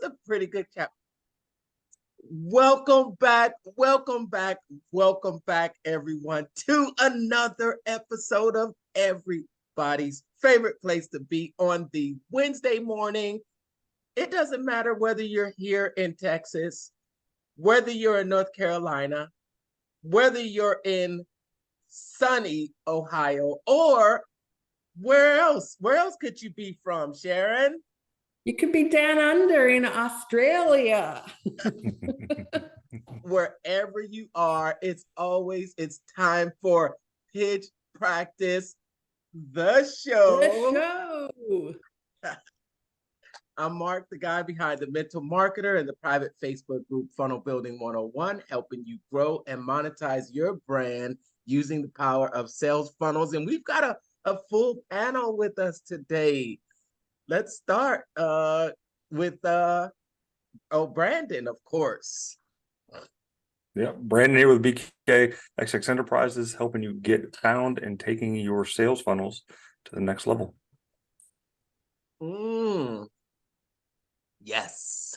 a pretty good chapter. Welcome back, everyone, to another episode of everybody's favorite place to be on the Wednesday morning. It doesn't matter whether you're here in Texas, whether you're in North Carolina, whether you're in sunny Ohio, or where else? Where else could you be from, Sharon? You could be down under in Australia. Wherever you are, it's time for Pitch Practice, the show. I'm Mark, the guy behind the Mental Marketer and the private Facebook group Funnel Building 101, helping you grow and monetize your brand using the power of sales funnels. And we've got a full panel with us today. Let's start with Brandon, of course. Yeah, Brandon here with BK XX Enterprises, helping you get found and taking your sales funnels to the next level. Yes.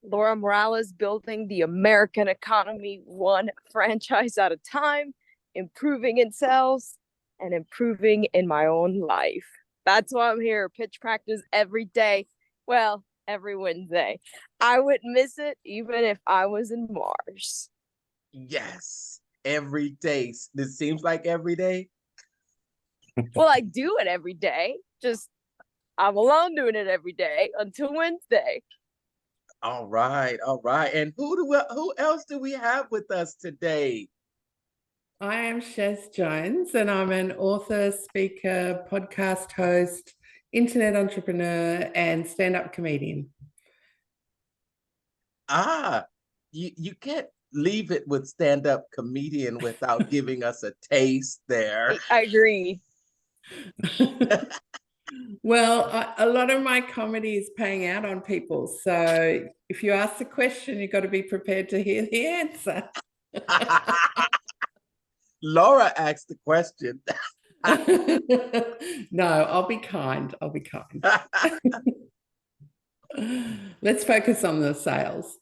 Laura Morales, building the American economy one franchise at a time, improving in sales and improving in my own life. That's why I'm here. Pitch practice every day. Well, every Wednesday. I wouldn't miss it even if I was in Mars. Yes, every day. This seems like every day. Well, I do it every day. Just I'm alone doing it every day until Wednesday. All right. And who else do we have with us today? I am Shaz Jones, and I'm an author, speaker, podcast host, internet entrepreneur, and stand-up comedian. You can't leave it with stand-up comedian without giving us a taste there. I agree. Well, a lot of my comedy is paying out on people. So if you ask the question, you've got to be prepared to hear the answer. Laura asked the question. No, I'll be kind. Let's focus on the sales.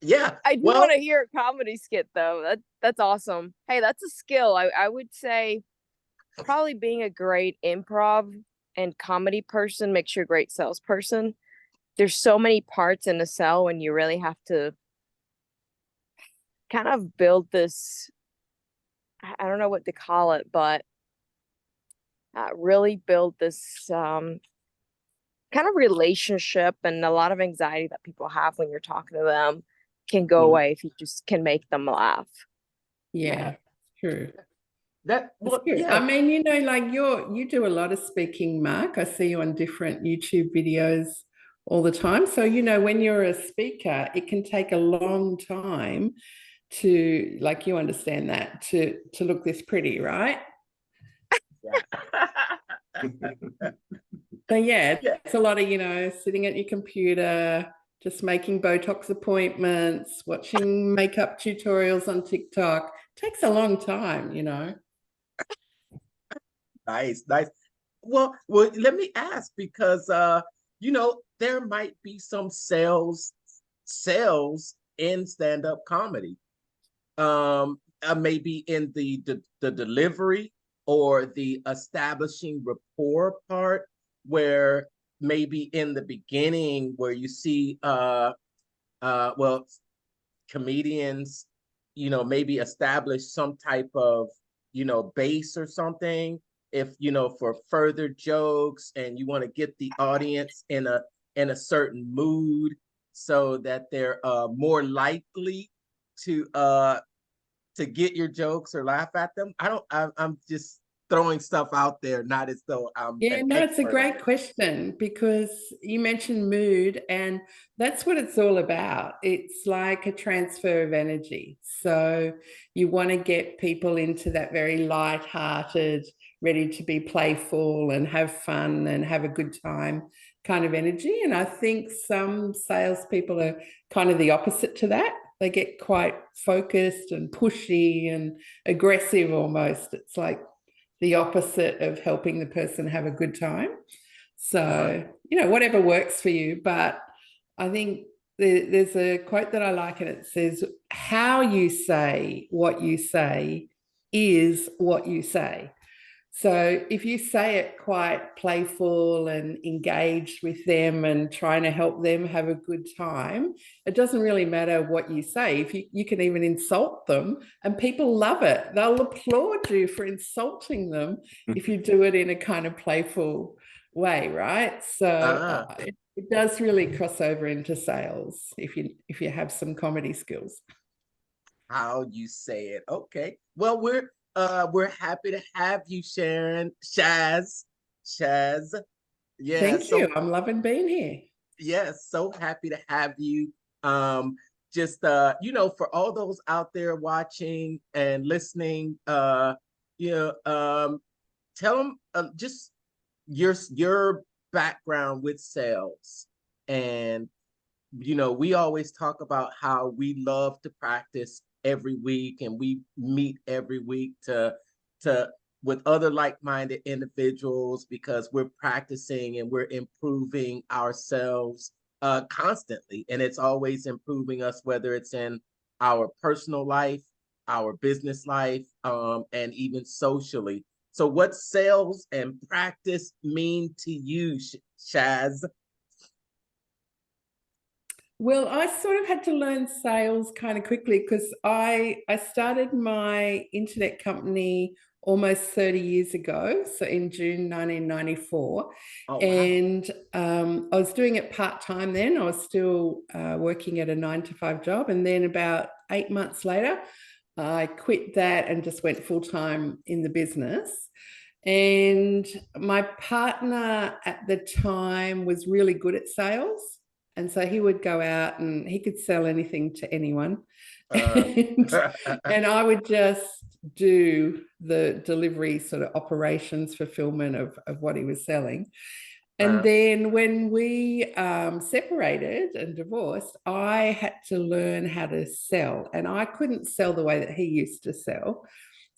Yeah. I do want to hear a comedy skit, though. That's awesome. Hey, that's a skill. I would say probably being a great improv and comedy person makes you a great salesperson. There's so many parts in a sell when you really have to kind of build this, I don't know what to call it, but really build this kind of relationship, and a lot of anxiety that people have when you're talking to them can go away if you just can make them laugh. Yeah, true. Yeah. I mean, like you do a lot of speaking, Mark. I see you on different YouTube videos all the time. So, when you're a speaker, it can take a long time to, like, you understand that, to look this pretty, right? So it's a lot of, sitting at your computer, just making Botox appointments, watching makeup tutorials on TikTok. It takes a long time, Nice. Well, let me ask, because there might be some sales in stand-up comedy. Maybe in the delivery or the establishing rapport part, where maybe in the beginning where you see comedians, maybe establish some type of, base or something, if for further jokes, and you want to get the audience in a certain mood so that they're more likely to get your jokes or laugh at them. I'm just throwing stuff out there, not as though I'm it's a great question, because you mentioned mood, and that's what it's all about. It's like a transfer of energy. So you want to get people into that very light-hearted, ready to be playful and have fun and have a good time kind of energy. And I think some salespeople are kind of the opposite to that. They get quite focused and pushy and aggressive almost. It's like the opposite of helping the person have a good time. So, whatever works for you. But I think there's a quote that I like, and it says, how you say what you say is what you say. So if you say it quite playful and engaged with them and trying to help them have a good time, it doesn't really matter what you say. If you can even insult them and people love it. They'll applaud you for insulting them if you do it in a kind of playful way, right? So it does really cross over into sales if you have some comedy skills. How you say it. Okay. Well, we're happy to have you, Sharon. Shaz. Yeah, Thank you. I'm loving being here. Yes, so happy to have you. Just for all those out there watching and listening, tell them just your background with sales. And we always talk about how we love to practice every week, and we meet every week to with other like-minded individuals, because we're practicing and we're improving ourselves constantly, and it's always improving us, whether it's in our personal life, our business life, and even socially. So what sales and practice mean to you, Shaz? Well, I sort of had to learn sales kind of quickly because I started my internet company almost 30 years ago, so in June 1994. Oh, wow. And I was doing it part-time then. I was still working at a 9-to-5 job. And then about 8 months later, I quit that and just went full-time in the business. And my partner at the time was really good at sales. And so he would go out and he could sell anything to anyone. And I would just do the delivery sort of operations, fulfillment of what he was selling. And then when we separated and divorced, I had to learn how to sell. And I couldn't sell the way that he used to sell.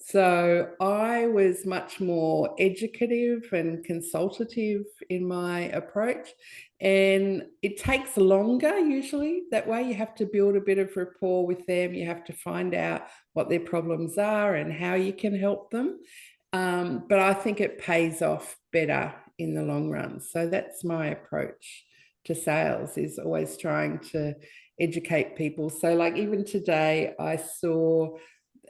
So I was much more educative and consultative in my approach. And it takes longer usually. That way you have to build a bit of rapport with them. You have to find out what their problems are and how you can help them. But I think it pays off better in the long run. So that's my approach to sales, is always trying to educate people. So like even today I saw,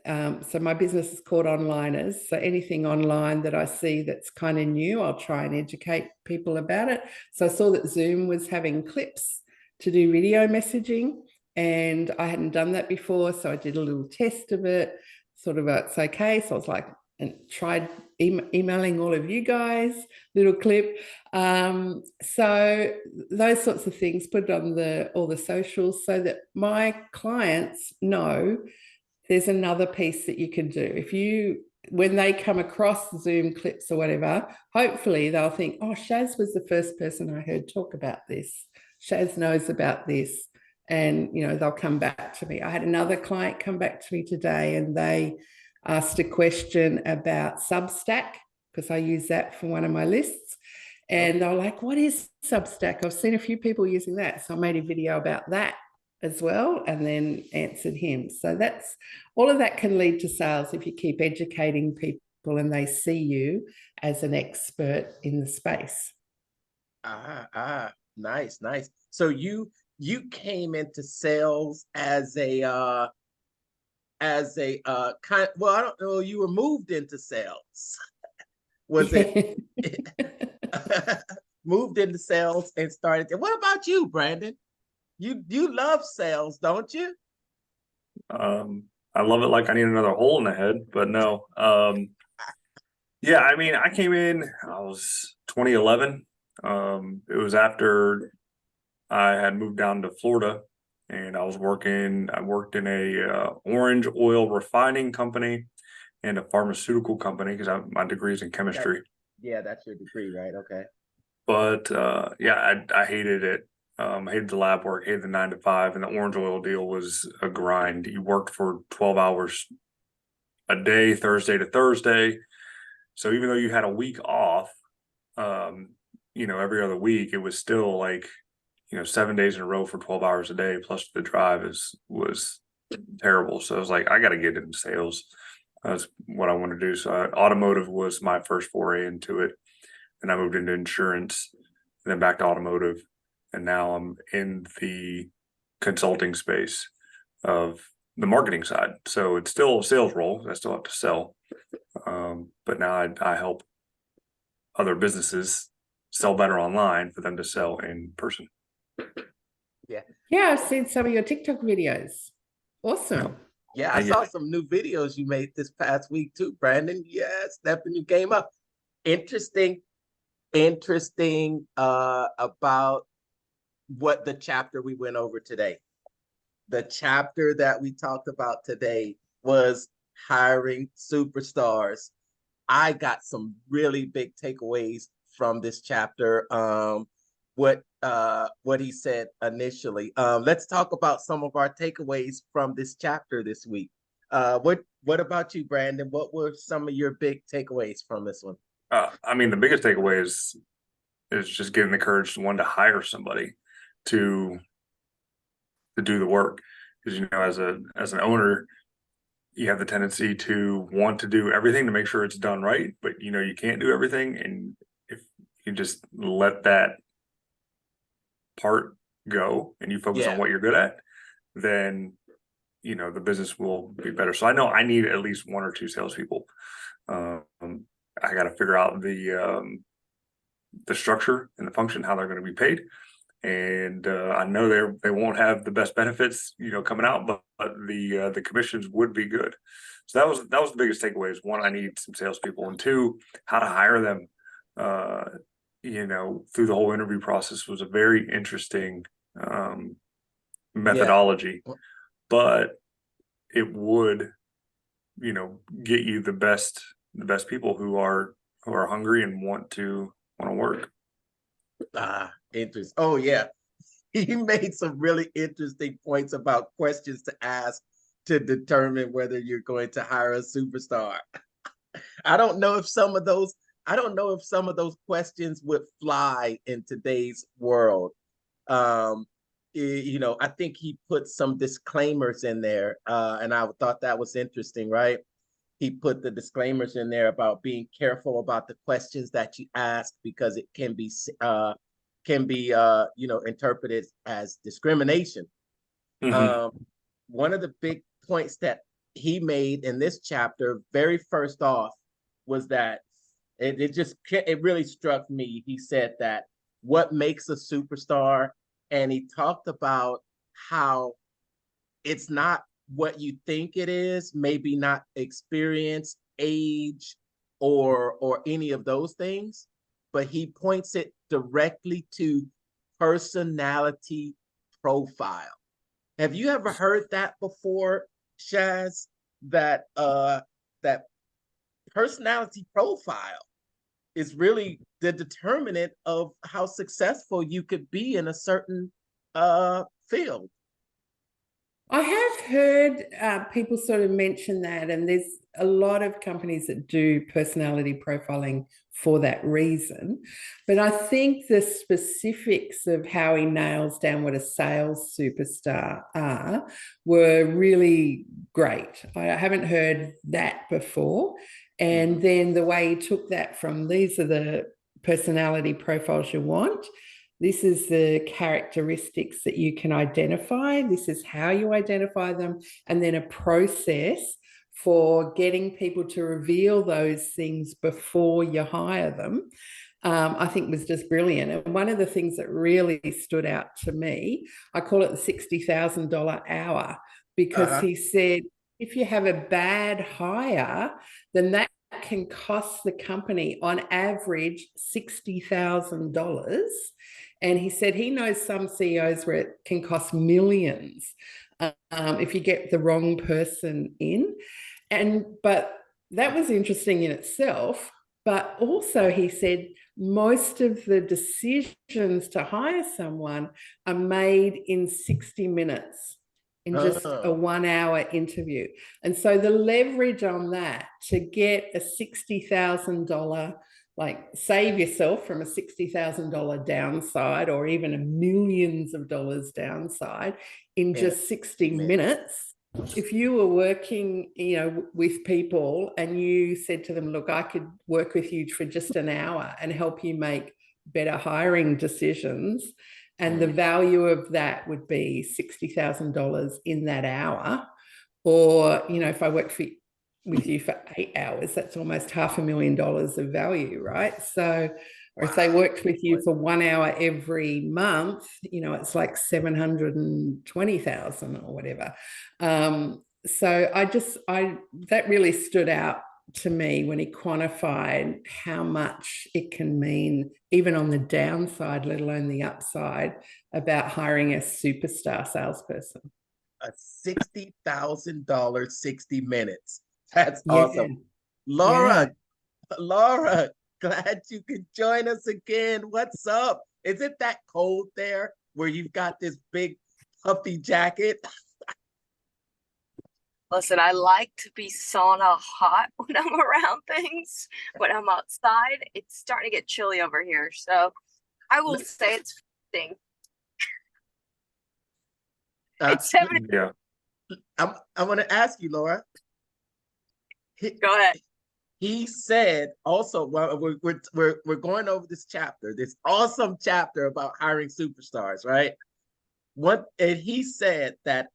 so my business is called Onliners. So anything online that I see that's kind of new, I'll try and educate people about it. So I saw that Zoom was having clips to do video messaging, and I hadn't done that before. So I did a little test of it, sort of it's okay. So I was like, and tried emailing all of you guys, little clip. So those sorts of things, put it on all the socials so that my clients know there's another piece that you can do. When they come across Zoom clips or whatever, hopefully they'll think, oh, Shaz was the first person I heard talk about this. Shaz knows about this. And, they'll come back to me. I had another client come back to me today, and they asked a question about Substack, because I use that for one of my lists. And they were like, what is Substack? I've seen a few people using that. So I made a video about that as well, and then answered him. So that's all of that can lead to sales if you keep educating people and they see you as an expert in the space. Nice. So you came into sales as a kind, well, I don't know, you were moved into sales. Was it moved into sales and started? What about you, Brandon? You love sales, don't you? I love it like I need another hole in the head, but no. Yeah, I mean, I came in, I was 2011. It was after I had moved down to Florida, and I worked in a orange oil refining company and a pharmaceutical company, because my degree is in chemistry. Yeah, that's your degree, right? Okay. But yeah, I hated it. I hated the lab work, hated the 9-to-5, and the orange oil deal was a grind. You worked for 12 hours a day, Thursday to Thursday. So even though you had a week off, every other week, it was still like, 7 days in a row for 12 hours a day, plus the drive was terrible. So I was like, I got to get into sales. That's what I want to do. So automotive was my first foray into it. And I moved into insurance and then back to automotive. And now I'm in the consulting space of the marketing side. So it's still a sales role. I still have to sell. But now I help other businesses sell better online for them to sell in person. Yeah. Yeah, I've seen some of your TikTok videos. Awesome. Yeah, I saw some new videos you made this past week too, Brandon. Yeah, stepping your game up. Interesting about what the chapter we went over today. The chapter that we talked about today was hiring superstars. I got some really big takeaways from this chapter. What he said initially. Let's talk about some of our takeaways from this chapter this week. What about you, Brandon? What were some of your big takeaways from this one? I mean, the biggest takeaway is just getting the courage to hire somebody to do the work, because as an owner, you have the tendency to want to do everything to make sure it's done right, but you can't do everything, and if you just let that part go and you focus on what you're good at, then the business will be better. So I know I need at least one or two salespeople. I got to figure out the structure and the function, how they're going to be paid. And I know they won't have the best benefits, coming out, but the commissions would be good. So that was the biggest takeaway. Is one, I need some salespeople, and two, how to hire them. Through the whole interview process was a very interesting methodology, but it would, get you the best people who are hungry and want to work. Interesting. Oh yeah, he made some really interesting points about questions to ask to determine whether you're going to hire a superstar. I don't know if some of those questions would fly in today's world. I think he put some disclaimers in there, and I thought that was interesting, right? He put the disclaimers in there about being careful about the questions that you ask, because it can be interpreted as discrimination. Mm-hmm. One of the big points that he made in this chapter, very first off, was that it really struck me. He said that what makes a superstar, and he talked about how it's not what you think it is, maybe not experience, age, or any of those things, but he points it directly to personality profile. Have you ever heard that before, Shaz? That that personality profile is really the determinant of how successful you could be in a certain field. I have heard people sort of mention that, and there's a lot of companies that do personality profiling for that reason. But I think the specifics of how he nails down what a sales superstar are were really great. I haven't heard that before. And then the way he took that from, these are the personality profiles you want. This is the characteristics that you can identify. This is how you identify them. And then a process for getting people to reveal those things before you hire them, I think was just brilliant. And one of the things that really stood out to me, I call it the $60,000 hour, because he said, if you have a bad hire, then that can cost the company on average $60,000. And he said he knows some CEOs where it can cost millions if you get the wrong person in. But that was interesting in itself. But also he said most of the decisions to hire someone are made in 60 minutes. In just a 1 hour interview. And so the leverage on that to get a $60,000 like save yourself from a $60,000 downside or even a millions of dollars downside in just 60 minutes. If you were working, you know, with people and you said to them, look, I could work with you for just an hour and help you make better hiring decisions, and the value of that would be $60,000 in that hour. Or, you know, if I work with you for 8 hours, that's almost $500,000 of value, right? So, or if they worked with you for 1 hour every month, you know, it's like 720,000 or whatever. So that really stood out to me when he quantified how much it can mean, even on the downside, let alone the upside, about hiring a superstar salesperson. A $60,000 60 minutes. That's awesome. Laura, glad you could join us again. What's up? Is it that cold there where you've got this big puffy jacket? Listen, I like to be sauna hot when I'm around things. When I'm outside, it's starting to get chilly over here. So I will say it's freezing. It's 70. Yeah. I want to ask you, Laura. Go ahead. He said also, well, we're going over this chapter, this awesome chapter about hiring superstars, right? And he said that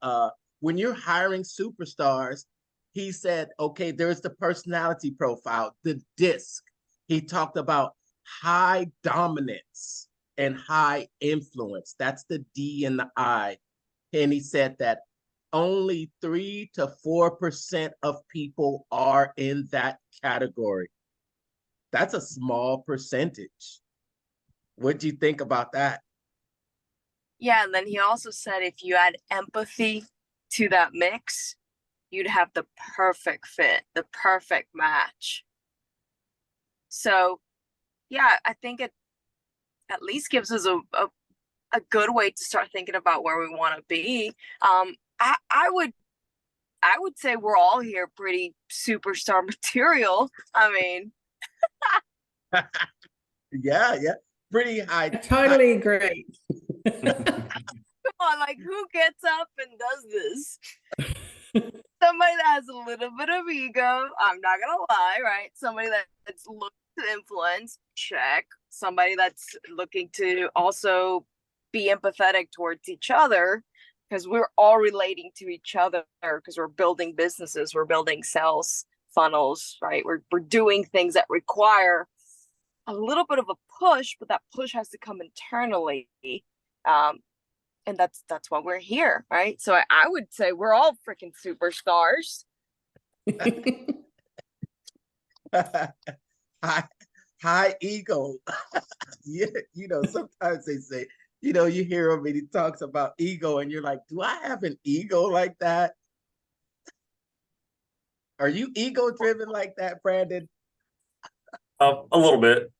when you're hiring superstars, he said, okay, there's the personality profile, the DISC. He talked about high dominance and high influence. That's the D and the I. And he said that only 3 to 4% of people are in that category. That's a small percentage. What do you think about that? Yeah, and then he also said if you add empathy to that mix, you'd have the perfect fit, the perfect match. So, yeah, I think it at least gives us a good way to start thinking about where we want to be. I would say we're all here pretty superstar material. I mean, yeah, pretty high. I totally agree. Come on, like who gets up and does this? Somebody that has a little bit of ego, I'm not gonna lie, right? Somebody that's looking to influence, check. Somebody that's looking to also be empathetic towards each other, because we're all relating to each other, because we're building businesses, we're building sales funnels, right? We're doing things that require a little bit of a push, but that push has to come internally. And that's why we're here, right? So I would say we're all freaking superstars. high ego. Yeah, you know, sometimes they say, you know, you hear him and he talks about ego and you're like, do I have an ego like that? Are you ego driven like that, Brandon? A little bit.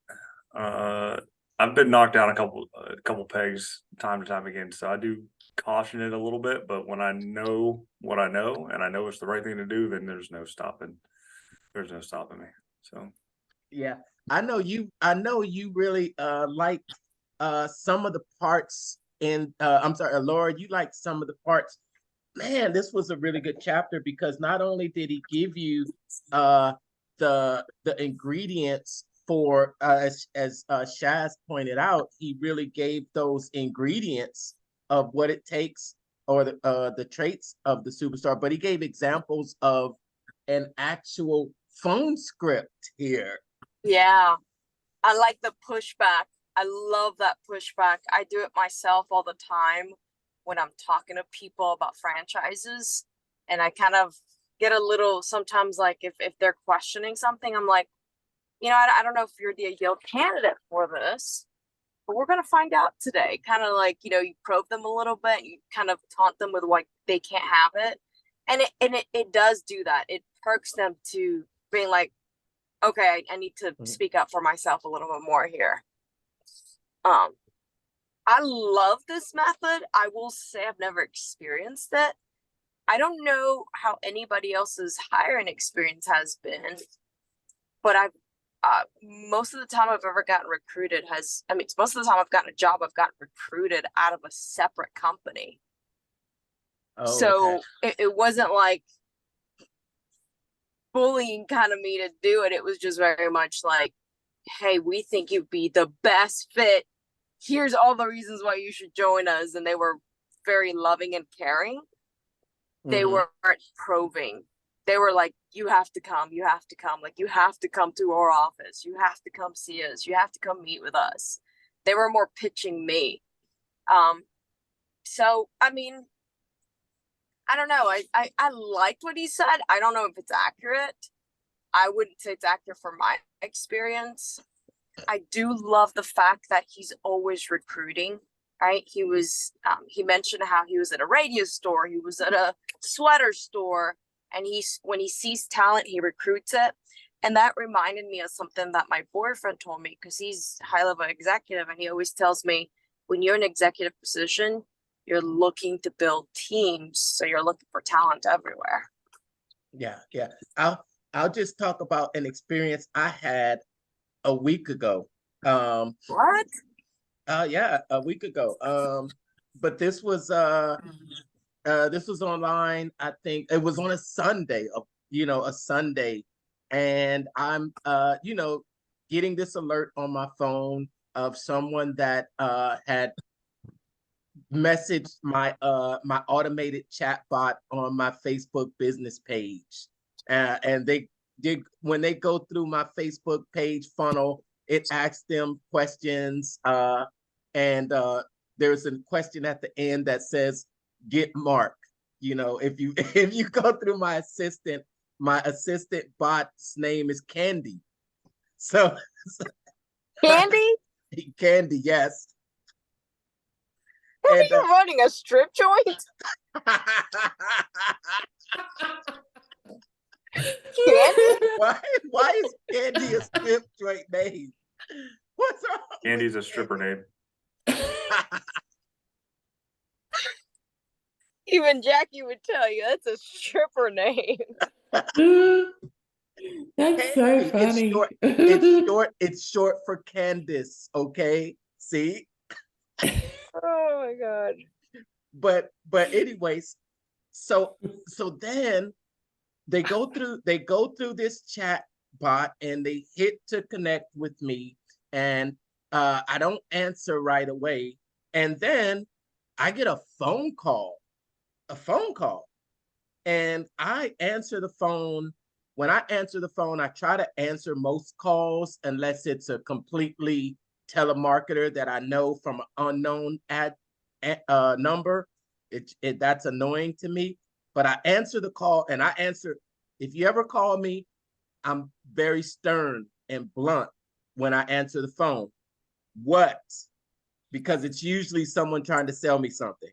I've been knocked down a couple pegs time to time again, so I do caution it a little bit. But when I know what I know and I know it's the right thing to do, then there's no stopping. There's no stopping me. So yeah, I know you really like some of the parts in I'm sorry, Laura, you like some of the parts. Man, this was a really good chapter because not only did he give you the ingredients for as Shaz pointed out, he really gave those ingredients of what it takes or the traits of the superstar, but he gave examples of an actual phone script here. Yeah, I like the pushback. I love that pushback. I do it myself all the time when I'm talking to people about franchises, and I kind of get a little sometimes like if they're questioning something, I'm like, you know, I don't know if you're the ideal candidate for this, but we're going to find out today. Kind of like, you know, you probe them a little bit, you kind of taunt them with what they can't have it. And it does do that. It perks them to being like, okay, I need to speak up for myself a little bit more here. I love this method. I will say I've never experienced it. I don't know how anybody else's hiring experience has been, but most of the time I've ever gotten recruited most of the time I've gotten a job, I've gotten recruited out of a separate company. Oh, So okay. it wasn't like bullying kind of me to do it. It was just very much like, hey, we think you'd be the best fit. Here's all the reasons why you should join us. And they were very loving and caring. They weren't probing. They were like, you have to come, you have to come. Like, you have to come to our office. You have to come see us. You have to come meet with us. They were more pitching me. So, I mean, I don't know. I liked what he said. I don't know if it's accurate. I wouldn't say it's accurate from my experience. I do love the fact that he's always recruiting, right? He mentioned how he was at a radio store, he was at a sweater store, and when he sees talent, he recruits it. And that reminded me of something that my boyfriend told me, because he's high level executive, and he always tells me, when you're in an executive position, you're looking to build teams, so you're looking for talent everywhere. Yeah. I'll just talk about an experience I had a week ago. What? Yeah, a week ago. But this was online. I think it was on a Sunday, a Sunday, and I'm getting this alert on my phone of someone that had messaged my automated chat bot on my Facebook business page. And they did, when they go through my Facebook page funnel, it asks them questions, and there's a question at the end that says, get Mark. If you go through my assistant bot's name is Candy. So Candy? Candy, yes. What are you running, a strip joint? Candy? Why is Candy a strip joint name? What's wrong? Candy's a stripper name. Even Jackie would tell you that's a stripper name. That's so funny. It's short for Candace, okay? See? Oh my God. But anyways, so then they go through this chat bot and they hit to connect with me, and I don't answer right away, and then I get a phone call, and I answer the phone. When I answer the phone, I try to answer most calls unless it's a completely telemarketer that I know from an unknown number. That's annoying to me. But I answer the call, and I answer. If you ever call me, I'm very stern and blunt when I answer the phone. What? Because it's usually someone trying to sell me something.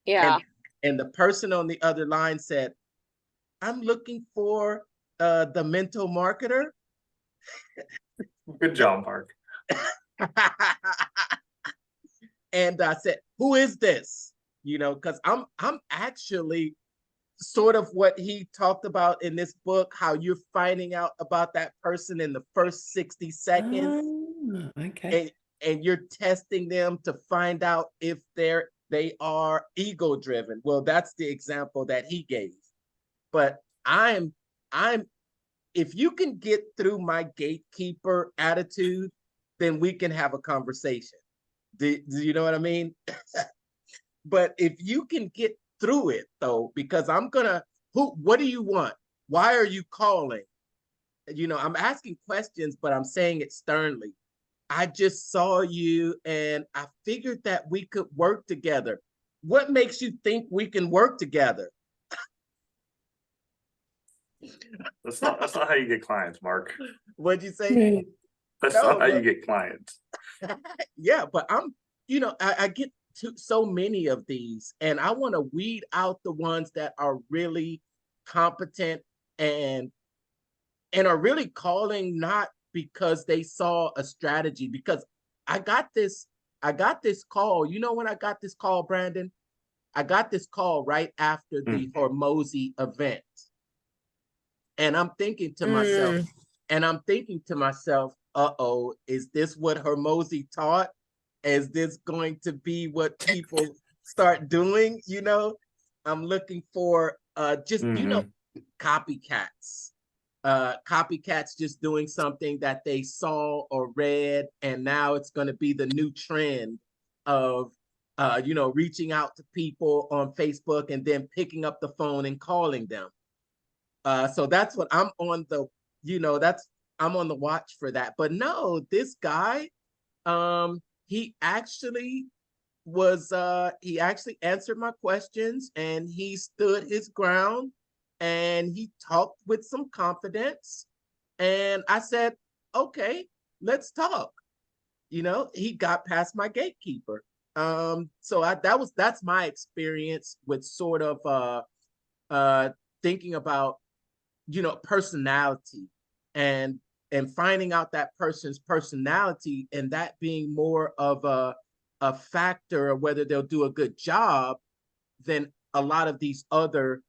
Yeah. And the person on the other line said, I'm looking for the mental marketer. Good job, Mark. And I said, who is this? Because I'm actually sort of what he talked about in this book, how you're finding out about that person in the first 60 seconds. Okay. And you're testing them to find out if they are ego driven. Well, that's the example that he gave. But I'm if you can get through my gatekeeper attitude, then we can have a conversation. Do you know what I mean? But if you can get through it, though, because what do you want? Why are you calling? I'm asking questions, but I'm saying it sternly. I just saw you and I figured that we could work together. What makes you think we can work together? That's not how you get clients, Mark. What'd you say? That's not how you get clients. Yeah, but I get so many of these, and I want to weed out the ones that are really competent and are really calling not because they saw a strategy. Because I got this call. When I got this call, Brandon? I got this call right after the Hormozy event. And I'm thinking to myself, And I'm thinking to myself, uh-oh, is this what Hormozy taught? Is this going to be what people start doing? You know, I'm looking for just, you know, copycats. Copycats just doing something that they saw or read, and now it's going to be the new trend of you know, reaching out to people on Facebook and then picking up the phone and calling them. So that's what I'm on the, you know, that's I'm on the watch for that. But no, this guy, he actually he actually answered my questions, and he stood his ground, and he talked with some confidence. And I said, okay, let's talk. You know, he got past my gatekeeper. So that's my experience with sort of uh thinking about, you know, personality, and finding out that person's personality, and that being more of a factor of whether they'll do a good job than a lot of these other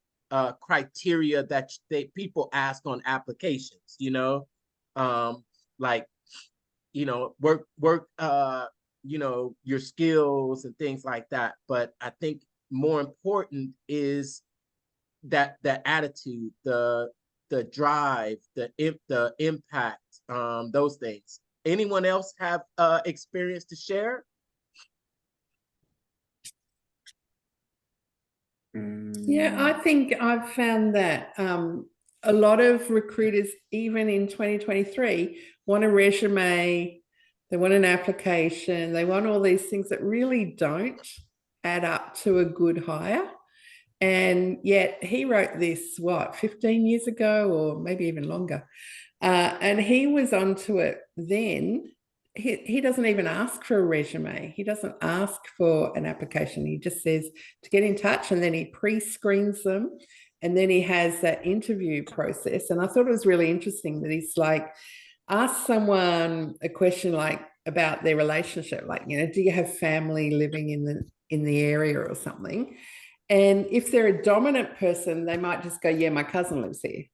criteria that people ask on applications, you know, like, you know, work you know, your skills and things like that. But I think more important is that the attitude, the drive, the impact, those things. Anyone else have experience to share? Yeah, I think I've found that a lot of recruiters, even in 2023, want a resume, they want an application, they want all these things that really don't add up to a good hire. And yet he wrote this, what, 15 years ago, or maybe even longer. And he was onto it then. He doesn't even ask for a resume. He doesn't ask for an application. He just says to get in touch, and then he pre-screens them. And then he has that interview process. And I thought it was really interesting that he's like, ask someone a question like about their relationship, like, you know, do you have family living in the area or something? And if they're a dominant person, they might just go, yeah, my cousin lives here.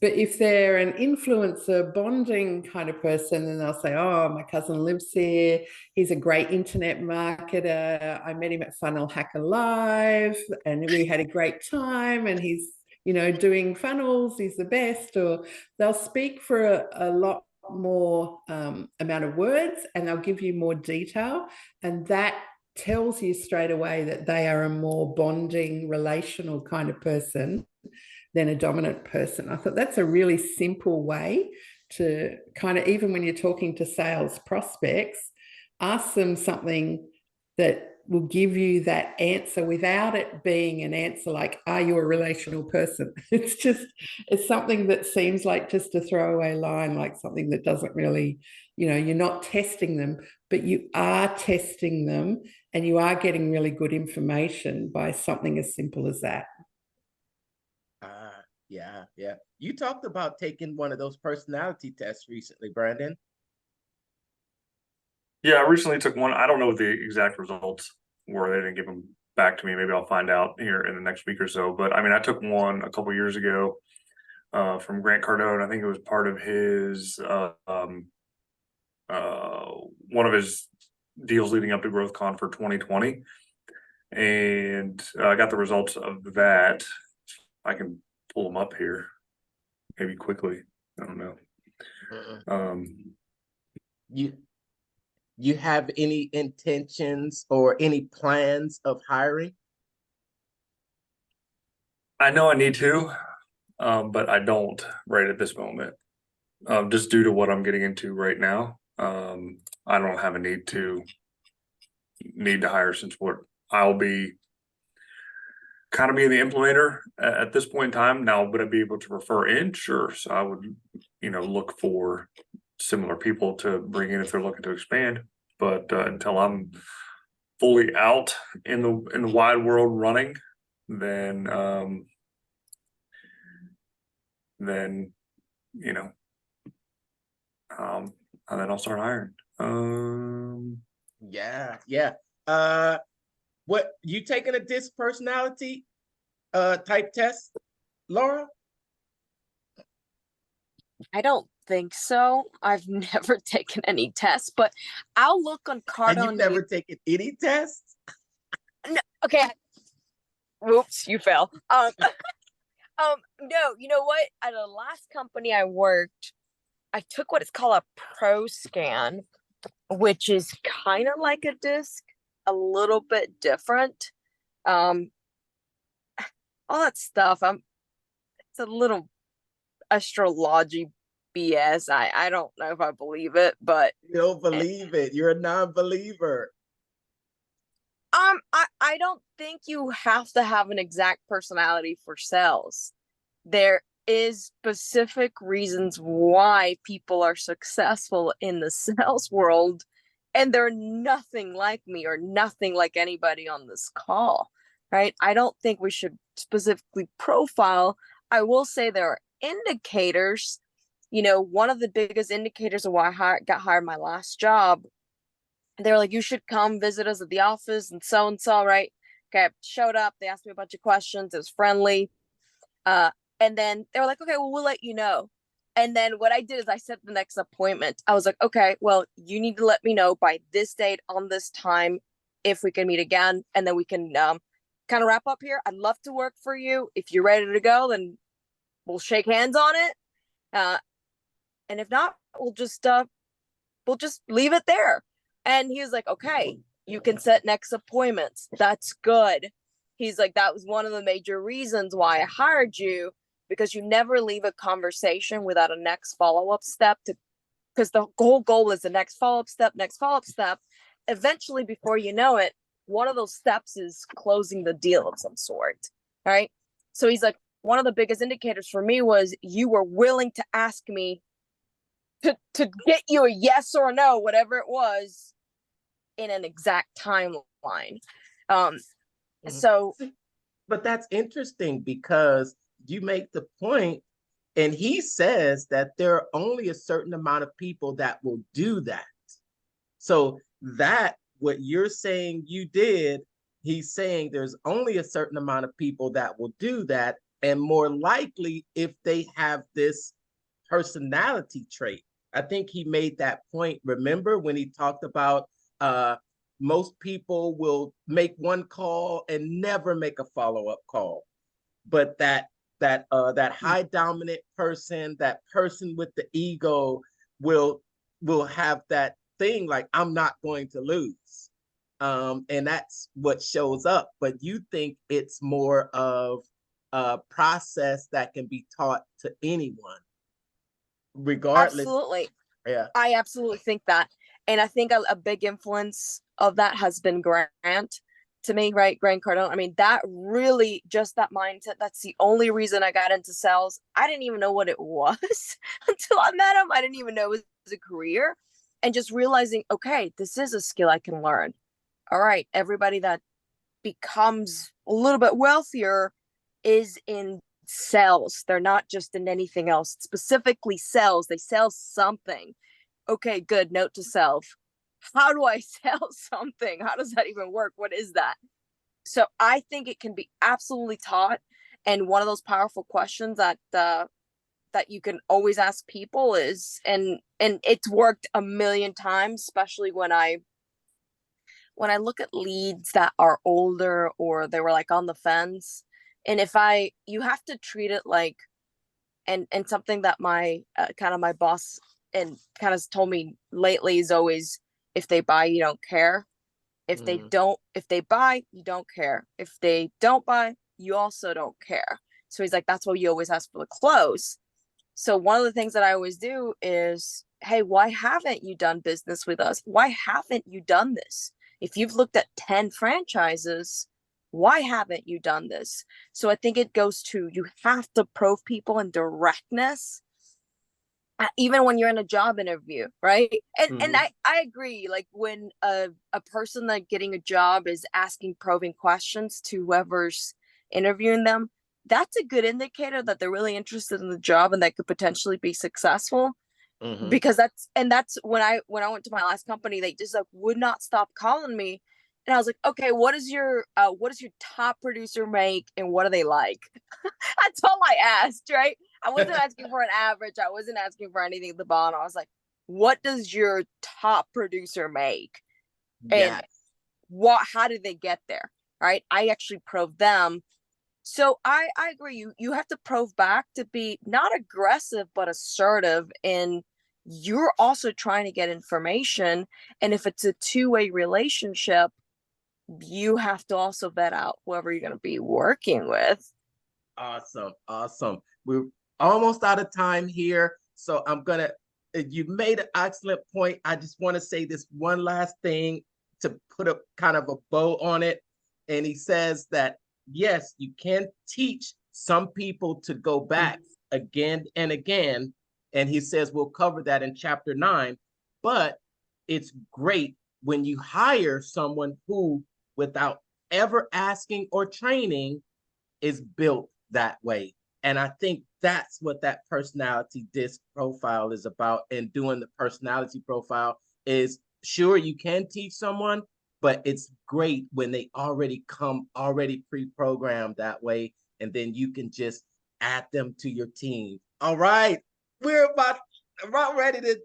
But if they're an influencer bonding kind of person, then they'll say, oh, my cousin lives here. He's a great internet marketer. I met him at Funnel Hacker Live and we had a great time. And he's, you know, doing funnels. He's the best. Or they'll speak for a lot more amount of words, and they'll give you more detail. And that tells you straight away that they are a more bonding, relational kind of person than a dominant person. I thought that's a really simple way to kind of, even when you're talking to sales prospects, ask them something that will give you that answer without it being an answer like, are you a relational person? It's something that seems like just a throwaway line, like something that doesn't really, you know, you're not testing them, but you are testing them, and you are getting really good information by something as simple as that. Yeah, yeah. You talked about taking one of those personality tests recently, Brandon. Yeah, I recently took one. I don't know what the exact results were. They didn't give them back to me. Maybe I'll find out here in the next week or so. But I mean, I took one a couple years ago from Grant Cardone. I think it was part of his one of his deals leading up to GrowthCon for 2020, and I got the results of that. I can pull them up here, maybe quickly. I don't know. You have any intentions or any plans of hiring? I know I need to, but I don't right at this moment, just due to what I'm getting into right now. I don't have a need to hire, since what I'll be kind of being the implementer at this point in time. Now, would I be able to refer in? Sure. So I would, you know, look for similar people to bring in if they're looking to expand. But until I'm fully out in the wide world running, then you know, and then I'll start hiring. Yeah. What, you taking a DISC personality type test, Laura? I don't think so. I've never taken any tests, but I'll look on And you've Cardone. never taken any tests? No, okay. Whoops, you fell. No, you know what? At the last company I worked, I took what is called a pro scan, which is kind of like a disc, a little bit different. Um, all that stuff. It's a little astrology BS. I don't know if I believe it, but You don't believe it. You're a non-believer. I don't think you have to have an exact personality for sales. There is specific reasons why people are successful in the sales world, and they're nothing like me or nothing like anybody on this call, right? I don't think we should specifically profile. I will say there are indicators. You know, one of the biggest indicators of why I got hired my last job, they were like, you should come visit us at the office and so, right? Okay, I showed up. They asked me a bunch of questions. It was friendly. And then they were like, okay, well, we'll let you know. And then what I did is I set the next appointment. I was like, okay, well, you need to let me know by this date on this time if we can meet again. And then we can kind of wrap up here. I'd love to work for you. If you're ready to go, then we'll shake hands on it. And if not, we'll just leave it there. And he was like, okay, you can set next appointments. That's good. He's like, that was one of the major reasons why I hired you, because you never leave a conversation without a next follow-up step, because the whole goal is the next follow-up step. Eventually, before you know it, one of those steps is closing the deal of some sort. Right. So he's like, one of the biggest indicators for me was you were willing to ask me to get you a yes or no, whatever it was, in an exact timeline. So, but that's interesting because you make the point, and he says that there are only a certain amount of people that will do that. So that what you're saying you did, he's saying there's only a certain amount of people that will do that, and more likely if they have this personality trait. I think he made that point. Remember when he talked about most people will make one call and never make a follow-up call, but that high dominant person, that person with the ego, will have that thing like, I'm not going to lose, and that's what shows up. But you think it's more of a process that can be taught to anyone, regardless. Absolutely. Yeah, I absolutely think that. And I think a big influence of that has been Grant to me, right? Grant Cardone. I mean, that really, just that mindset, that's the only reason I got into sales. I didn't even know what it was until I met him. I didn't even know it was a career. And just realizing, okay, this is a skill I can learn. All right, everybody that becomes a little bit wealthier is in sales. They're not just in anything else, specifically sales. They sell something. Okay, good. Note to self. How do I sell something? How does that even work? What is that? So I think it can be absolutely taught. And one of those powerful questions that you can always ask people is, and it's worked a million times, especially when I look at leads that are older or they were like on the fence. And you have to treat it like, and something that my kind of my boss and kind of told me lately is always, if they buy, you don't care. If they buy, you don't care. If they don't buy, you also don't care. So he's like, that's why you always ask for the close. So one of the things that I always do is, hey, why haven't you done business with us? Why haven't you done this? If you've looked at 10 franchises, why haven't you done this? So I think it goes to, you have to probe people in directness, even when you're in a job interview, right? And I agree, like when a person like getting a job is asking probing questions to whoever's interviewing them, that's a good indicator that they're really interested in the job and that could potentially be successful. Because that's when I went to my last company, they just like would not stop calling me. And I was like, okay, what does your top producer make and what do they like? That's all I asked, right? I wasn't asking for an average. I wasn't asking for anything at the bottom. I was like, what does your top producer make? And Yes. how did they get there? Right. I actually probed them. So I agree. You have to probe back to be not aggressive, but assertive. And you're also trying to get information. And if it's a two-way relationship, you have to also vet out whoever you're going to be working with. Awesome. Awesome. We're almost out of time here. So you made an excellent point. I just want to say this one last thing to put a kind of a bow on it. And he says that, yes, you can teach some people to go back again and again. And he says we'll cover that in chapter 9. But it's great when you hire someone who, without ever asking or training, is built that way. And I think that's what that personality disc profile is about. And doing the personality profile is, sure, you can teach someone, but it's great when they already come already pre-programmed that way. And then you can just add them to your team. All right. We're about ready to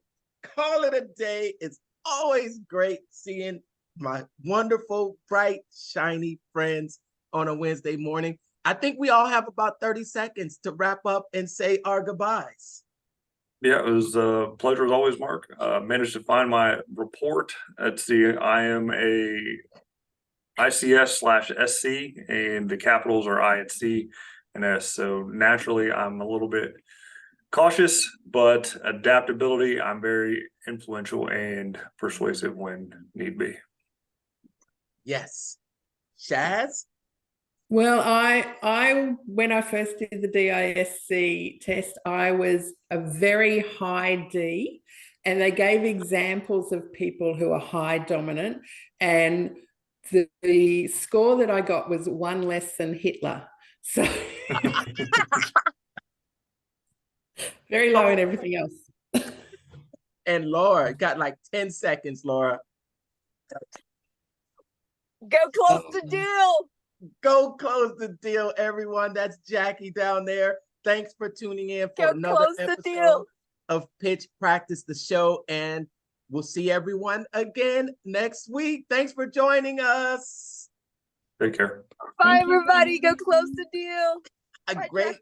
call it a day. It's always great seeing my wonderful, bright, shiny friends on a Wednesday morning. I think we all have about 30 seconds to wrap up and say our goodbyes. Yeah, it was a pleasure as always, Mark. Managed to find my report. Let's see, I am a ICS/SC, and the capitals are I and C and S. So naturally, I'm a little bit cautious, but adaptability, I'm very influential and persuasive when need be. Yes. Shaz? Well, I when I first did the DISC test, I was a very high D, and they gave examples of people who are high dominant, and the score that I got was 1 less than Hitler. So very low in everything else. And Laura, got like 10 seconds, Laura. Go close the deal. Go close the deal, everyone. That's Jackie down there. Thanks for tuning in for another episode of Pitch Practice the Show. And we'll see everyone again next week. Thanks for joining us. Take care. Bye, everybody. Go close the deal. A great